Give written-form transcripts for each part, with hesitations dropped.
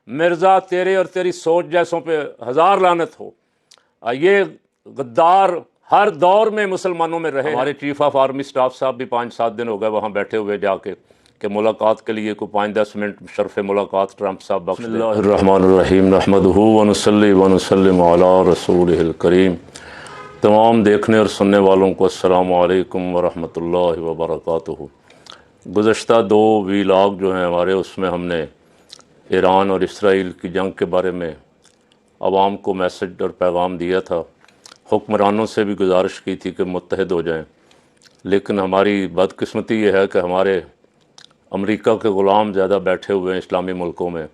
مرزا تیرے اور تیری سوچ جیسوں پہ ہزار لعنت ہو۔ یہ غدار ہر دور میں مسلمانوں میں رہے۔ ہمارے چیف آف آرمی سٹاف صاحب بھی 5-7 دن ہو گئے وہاں بیٹھے ہوئے جا کے کہ ملاقات کے لیے کوئی 5-10 منٹ شرف ملاقات ٹرمپ صاحب بخش دیں۔ بسم اللہ الرحمن الرحیم، نحمدہ ونصلی ونسلم علی رسولہ الکریم۔ تمام دیکھنے اور سننے والوں کو السلام علیکم ورحمۃ اللہ وبرکاتہ۔ گزشتہ 2 ویلاگ جو ہیں ہمارے، اس میں ہم نے ایران اور اسرائیل کی جنگ کے بارے میں عوام کو میسج اور پیغام دیا تھا۔ حکمرانوں سے بھی گزارش کی تھی کہ متحد ہو جائیں، لیکن ہماری بدقسمتی یہ ہے کہ ہمارے امریکہ کے غلام زیادہ بیٹھے ہوئے ہیں اسلامی ملکوں میں۔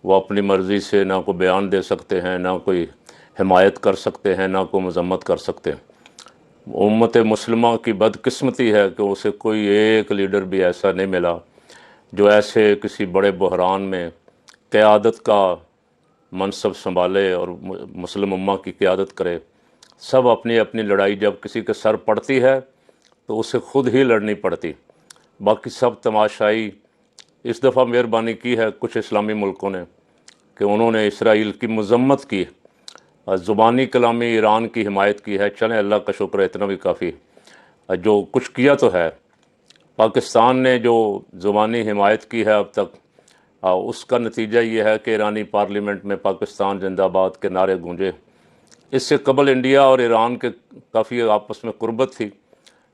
وہ اپنی مرضی سے نہ کوئی بیان دے سکتے ہیں، نہ کوئی حمایت کر سکتے ہیں، نہ کوئی مذمت کر سکتے ہیں۔ امت مسلمہ کی بدقسمتی ہے کہ اسے کوئی ایک لیڈر بھی ایسا نہیں ملا جو ایسے کسی بڑے بحران میں قیادت کا منصب سنبھالے اور مسلم امہ کی قیادت کرے۔ سب اپنی اپنی لڑائی جب کسی کے سر پڑتی ہے تو اسے خود ہی لڑنی پڑتی، باقی سب تماشائی۔ اس دفعہ مہربانی کی ہے کچھ اسلامی ملکوں نے کہ انہوں نے اسرائیل کی مذمت کی، زبانی کلامی ایران کی حمایت کی ہے۔ چلیں اللہ کا شکر ہے، اتنا بھی کافی۔ جو کچھ کیا تو ہے، پاکستان نے جو زبانی حمایت کی ہے اب تک، اس کا نتیجہ یہ ہے کہ ایرانی پارلیمنٹ میں پاکستان زندہ باد کے نعرے گونجے۔ اس سے قبل انڈیا اور ایران کے کافی آپس میں قربت تھی،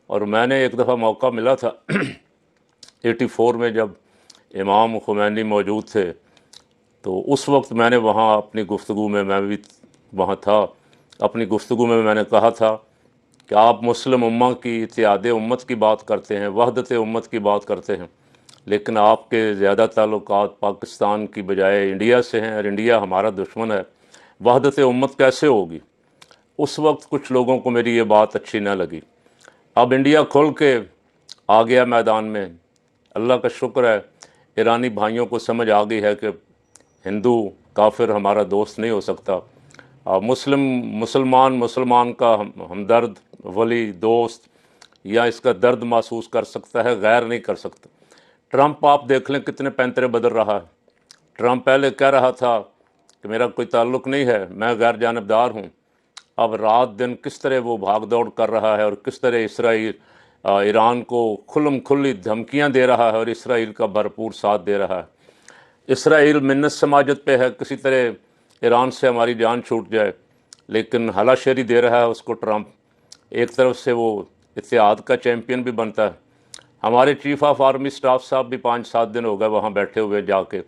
اور میں نے ایک دفعہ موقع ملا تھا 84 میں جب امام خمینی موجود تھے، تو اس وقت میں نے وہاں اپنی گفتگو میں بھی وہاں تھا، اپنی گفتگو میں نے کہا تھا کہ آپ مسلم امہ کی اتحاد امت کی بات کرتے ہیں، وحدت امت کی بات کرتے ہیں، لیکن آپ کے زیادہ تعلقات پاکستان کی بجائے انڈیا سے ہیں، اور انڈیا ہمارا دشمن ہے، وحدت امت کیسے ہوگی؟ اس وقت کچھ لوگوں کو میری یہ بات اچھی نہ لگی۔ اب انڈیا کھل کے آ گیا میدان میں، اللہ کا شکر ہے ایرانی بھائیوں کو سمجھ آ گئی ہے کہ ہندو کافر ہمارا دوست نہیں ہو سکتا، مسلمان کا ہمدرد، ولی، دوست، یا اس کا درد محسوس کر سکتا ہے، غیر نہیں کر سکتا۔ ٹرمپ آپ دیکھ لیں کتنے پینترے بدل رہا ہے۔ ٹرمپ پہلے کہہ رہا تھا کہ میرا کوئی تعلق نہیں ہے، میں غیر جانبدار ہوں، اب رات دن کس طرح وہ بھاگ دوڑ کر رہا ہے، اور کس طرح ایران کو کھلم کھلی دھمکیاں دے رہا ہے، اور اسرائیل کا بھرپور ساتھ دے رہا ہے۔ اسرائیل منت سماجت پہ ہے کسی طرح ایران سے ہماری جان چھوٹ جائے، لیکن ہلا شیری دے رہا ہے اس کو ٹرمپ۔ ایک طرف سے وہ اتحاد کا چیمپئن بھی بنتا ہے۔ ہمارے چیف آف آرمی سٹاف صاحب بھی 5-7 دن ہو گئے وہاں بیٹھے ہوئے جا کے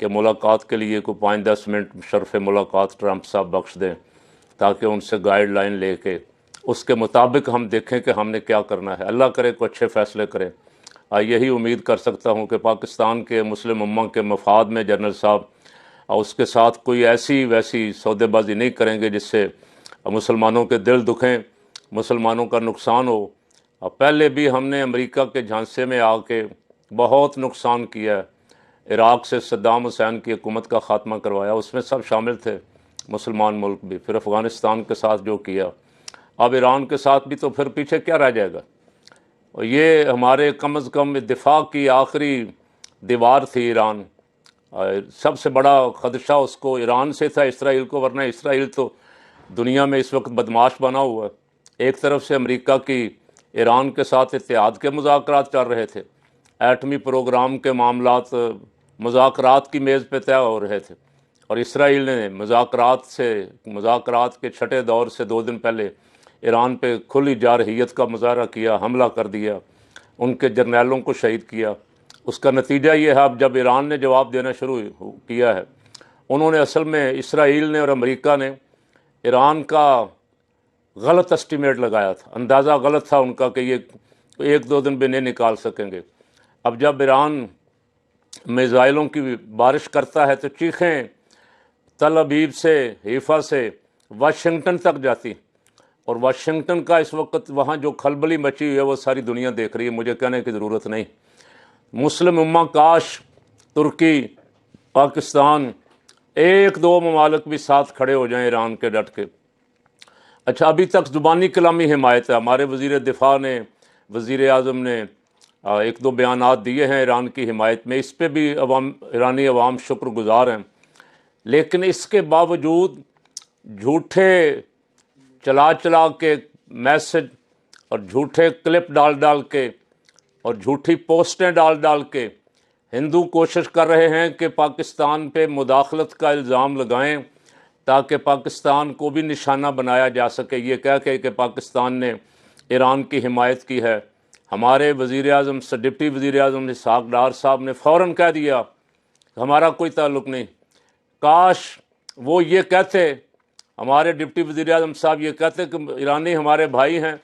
کہ ملاقات کے لیے کوئی 5-10 منٹ شرف ملاقات ٹرمپ صاحب بخش دیں، تاکہ ان سے گائیڈ لائن لے کے اس کے مطابق ہم دیکھیں کہ ہم نے کیا کرنا ہے۔ اللہ کرے کوئی اچھے فیصلے کریں۔ یہی امید کر سکتا ہوں کہ پاکستان کے مسلم امہ کے مفاد میں جنرل صاحب اس کے ساتھ کوئی ایسی ویسی سودے بازی نہیں کریں گے جس سے مسلمانوں کے دل دکھیں، مسلمانوں کا نقصان ہو۔ پہلے بھی ہم نے امریکہ کے جھانسے میں آ کے بہت نقصان کیا ہے۔ عراق سے صدام حسین کی حکومت کا خاتمہ کروایا، اس میں سب شامل تھے مسلمان ملک بھی۔ پھر افغانستان کے ساتھ جو کیا، اب ایران کے ساتھ بھی، تو پھر پیچھے کیا رہ جائے گا؟ اور یہ ہمارے کم از کم دفاع کی آخری دیوار تھی ایران۔ سب سے بڑا خدشہ اس کو ایران سے تھا، اسرائیل کو، ورنہ اسرائیل تو دنیا میں اس وقت بدماش بنا ہوا ہے۔ ایک طرف سے امریکہ کی ایران کے ساتھ اتحاد کے مذاکرات چل رہے تھے، ایٹمی پروگرام کے معاملات مذاکرات کی میز پہ طے ہو رہے تھے، اور اسرائیل نے مذاکرات کے چھٹے دور سے 2 دن پہلے ایران پہ کھلی جارحیت کا مظاہرہ کیا، حملہ کر دیا، ان کے جرنیلوں کو شہید کیا۔ اس کا نتیجہ یہ ہے اب جب ایران نے جواب دینا شروع کیا ہے، انہوں نے اصل میں اسرائیل نے اور امریکہ نے ایران کا غلط اسٹیمیٹ لگایا تھا، اندازہ غلط تھا ان کا کہ یہ 1-2 دن بھی نہیں نکال سکیں گے۔ اب جب ایران میزائلوں کی بارش کرتا ہے تو چیخیں تل ابیب سے، حیفا سے واشنگٹن تک جاتی، اور واشنگٹن کا اس وقت وہاں جو کھلبلی مچی ہوئی ہے وہ ساری دنیا دیکھ رہی ہے، مجھے کہنے کی ضرورت نہیں۔ مسلم امہ کاش ترکی، پاکستان، 1-2 ممالک بھی ساتھ کھڑے ہو جائیں ایران کے ڈٹ کے۔ اچھا، ابھی تک زبانی کلامی حمایت ہے، ہمارے وزیر دفاع نے، وزیر اعظم نے 1-2 بیانات دیے ہیں ایران کی حمایت میں، اس پہ بھی ایرانی عوام شکر گزار ہیں۔ لیکن اس کے باوجود جھوٹے چلا کے میسج اور جھوٹے کلپ ڈال کے اور جھوٹی پوسٹیں ڈال کے ہندو کوشش کر رہے ہیں کہ پاکستان پہ مداخلت کا الزام لگائیں تاکہ پاکستان کو بھی نشانہ بنایا جا سکے، یہ کہہ کے کہ پاکستان نے ایران کی حمایت کی ہے۔ ہمارے وزیر اعظم سے ڈپٹی وزیر اعظم اسحاق ڈار صاحب نے فوراً کہہ دیا کہ ہمارا کوئی تعلق نہیں۔ کاش وہ یہ کہتے، ہمارے ڈپٹی وزیر اعظم صاحب یہ کہتے کہ ایرانی ہمارے بھائی ہیں،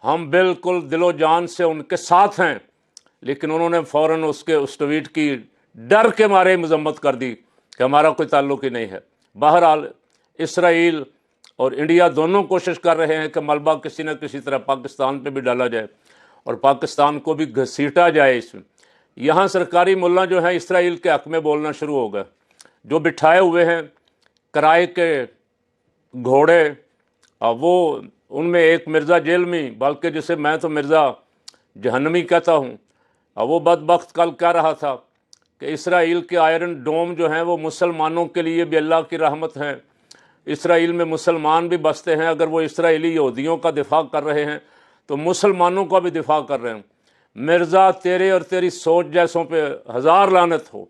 ہم بالکل دل و جان سے ان کے ساتھ ہیں، لیکن انہوں نے فوراً اس ٹویٹ کی ڈر کے مارے مذمت کر دی کہ ہمارا کوئی تعلق ہی نہیں ہے۔ بہرحال اسرائیل اور انڈیا دونوں کوشش کر رہے ہیں کہ ملبہ کسی نہ کسی طرح پاکستان پہ بھی ڈالا جائے اور پاکستان کو بھی گھسیٹا جائے اس میں۔ یہاں سرکاری ملا جو ہیں اسرائیل کے حق میں بولنا شروع ہو گئے، جو بٹھائے ہوئے ہیں کرائے کے گھوڑے، وہ ان میں ایک مرزا جیلمی، بلکہ جسے میں تو مرزا جہنمی کہتا ہوں، وہ بدبخت کل کہہ رہا تھا کہ اسرائیل کے آئرن ڈوم جو ہیں وہ مسلمانوں کے لیے بھی اللہ کی رحمت ہیں، اسرائیل میں مسلمان بھی بستے ہیں، اگر وہ اسرائیلی یہودیوں کا دفاع کر رہے ہیں تو مسلمانوں کا بھی دفاع کر رہے ہیں۔ مرزا تیرے اور تیری سوچ جیسوں پہ ہزار لعنت ہو،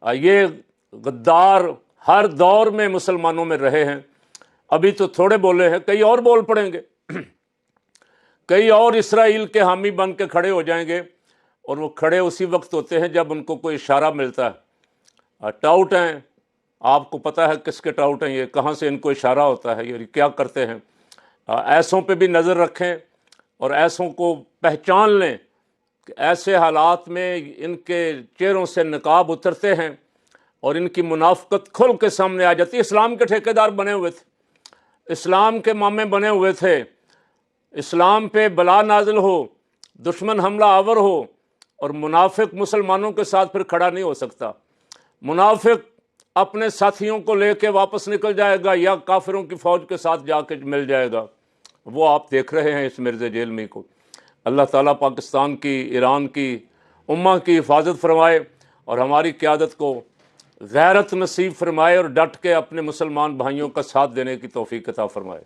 یہ غدار ہر دور میں مسلمانوں میں رہے ہیں، ابھی تو تھوڑے بولے ہیں، کئی اور بول پڑیں گے، کئی اور اسرائیل کے حامی بن کے کھڑے ہو جائیں گے، اور وہ کھڑے اسی وقت ہوتے ہیں جب ان کو کوئی اشارہ ملتا ہے۔ ٹاؤٹ ہیں، آپ کو پتہ ہے کس کے ٹاؤٹ ہیں یہ، کہاں سے ان کو اشارہ ہوتا ہے، یہ کیا کرتے ہیں۔ ایسوں پہ بھی نظر رکھیں اور ایسوں کو پہچان لیں کہ ایسے حالات میں ان کے چہروں سے نقاب اترتے ہیں اور ان کی منافقت کھل کے سامنے آ جاتی ہے۔ اسلام کے ٹھیکیدار بنے ہوئے تھے، اسلام کے مامے بنے ہوئے تھے، اسلام پہ بلا نازل ہو، دشمن حملہ آور ہو، اور منافق مسلمانوں کے ساتھ پھر کھڑا نہیں ہو سکتا۔ منافق اپنے ساتھیوں کو لے کے واپس نکل جائے گا یا کافروں کی فوج کے ساتھ جا کے مل جائے گا۔ وہ آپ دیکھ رہے ہیں اس مرزا جیلمی کو۔ اللہ تعالیٰ پاکستان کی، ایران کی امہ کی حفاظت فرمائے اور ہماری قیادت کو غیرت نصیب فرمائے اور ڈٹ کے اپنے مسلمان بھائیوں کا ساتھ دینے کی توفیق عطا فرمائے۔